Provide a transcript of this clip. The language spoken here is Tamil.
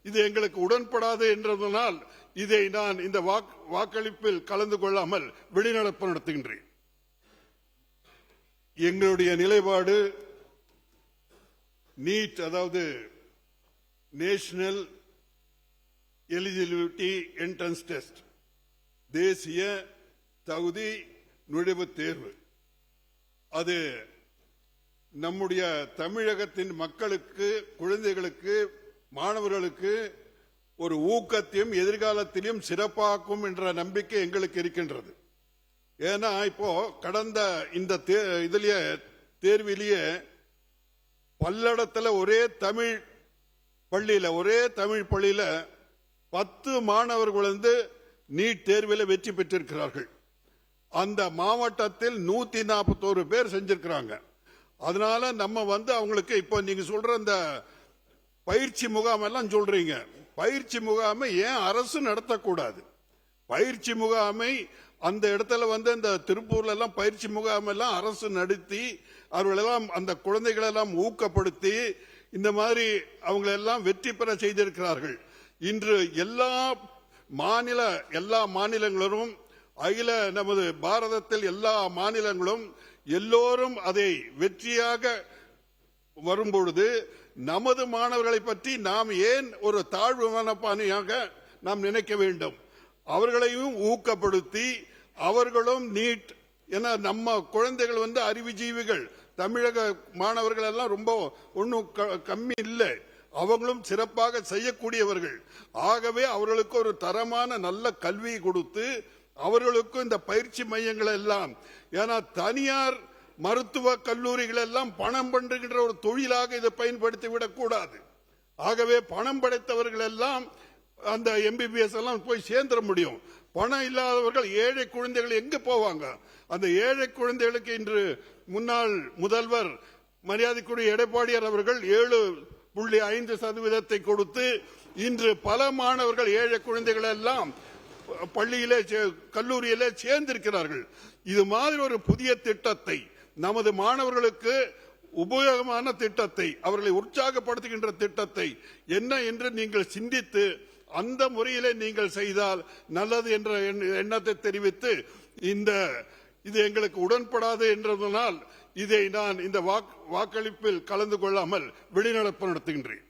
இது எங்களுக்கு உடன்படாது என்றதனால் இதை நான் இந்த வாக்களிப்பில் கலந்து கொள்ளாமல் வெளிநடப்பு நடத்துகின்றேன். எங்களுடைய நிலைப்பாடு நீட், அதாவது நேஷனல் எலிஜிபிலிட்டி என்ட்ரன்ஸ் டெஸ்ட், தேசிய தகுதி நுழைவுத் தேர்வு, அது நம்முடைய தமிழகத்தின் மக்களுக்கு, குழந்தைகளுக்கு, மாணவர்களுக்கு ஒரு ஊக்கத்தையும் எதிர்காலத்திலும் சிறப்பாக்கும் என்ற நம்பிக்கை எங்களுக்கு இருக்கின்றது. ஏன்னா இப்போ கடந்த இந்த இதுலயே தேர்விலேயே பல்லடத்தில் ஒரே தமிழ் பள்ளியில 10 மாணவர்கள் நீட் தேர்வில் வெற்றி பெற்றிருக்கிறார்கள். அந்த மாவட்டத்தில் 141 பேர் செஞ்சிருக்கிறாங்க. அதனால நம்ம அவங்களுக்கு இப்போ நீங்க சொல்ற இந்த பயிற்சி முகாம் எல்லாம் சொல்றீங்க. பயிற்சி முகாமை ஏன் அரசு நடத்தக்கூடாது? பயிற்சி முகாமை அந்த இடத்துல இந்த திருப்பூர்ல எல்லாம் பயிற்சி முகாம் எல்லாம் அரசு நடத்தி அவர்களெல்லாம் அந்த குழந்தைகளெல்லாம் ஊக்கப்படுத்தி இந்த மாதிரி அவங்களெல்லாம் வெற்றி பெற செய்திருக்கிறார்கள். இன்று எல்லா மாநிலங்களும் அகில நமது பாரதத்தில் எல்லா மாநிலங்களும் எல்லோரும் அதை வெற்றியாக வரும்பொழுது நமது மாணவர்களை பற்றி நாம் ஏன் ஒரு தாழ்வு மனப்பான்மையாக நாம் நினைக்க வேண்டும்? அவர்களையும் ஊக்கப்படுத்தி அவர்களும் நீட், ஏன்னா நம்ம குழந்தைகள் அறிவுஜீவிகள், தமிழக மாணவர்கள் எல்லாம் ரொம்ப ஒன்றும் கம்மி இல்லை, அவங்களும் சிறப்பாக செய்யக்கூடியவர்கள். ஆகவே அவர்களுக்கு ஒரு தரமான நல்ல கல்வி கொடுத்து அவர்களுக்கும் இந்த பயிற்சி மையங்கள் எல்லாம், ஏன்னா தனியார் மருத்துவ கல்லூரிகள் எல்லாம் பணம் பண்றுகின்ற ஒரு தொழிலாக இதை பயன்படுத்தி விடக்கூடாது. ஆகவே பணம் படைத்தவர்கள் எல்லாம் அந்த MBBS எல்லாம் போய் சேர்ந்துட முடியும். பணம் இல்லாதவர்கள், ஏழை குழந்தைகள் எங்க போவாங்க? அந்த ஏழை குழந்தைகளுக்கு இன்று முன்னாள் முதல்வர் மரியாதைக்குரிய எடப்பாடியார் அவர்கள் 7.5% கொடுத்து இன்று பல மாணவர்கள், ஏழை குழந்தைகள் எல்லாம் பள்ளியிலே கல்லூரியிலே சேர்ந்திருக்கிறார்கள். இது மாதிரி ஒரு புதிய திட்டத்தை, நமது மாணவர்களுக்கு உபயோகமான திட்டத்தை, அவர்களை உற்சாகப்படுத்துகின்ற திட்டத்தை என்ன என்று நீங்கள் சிந்தித்து அந்த முறையிலே நீங்கள் செய்தால் நல்லது என்ற எண்ணத்தை தெரிவித்து, இது எங்களுக்கு உடன்படாது என்றதனால் இதை நான் இந்த வாக்களிப்பில் கலந்து கொள்ளாமல் வெளிநடப்பு நடத்துகின்றேன்.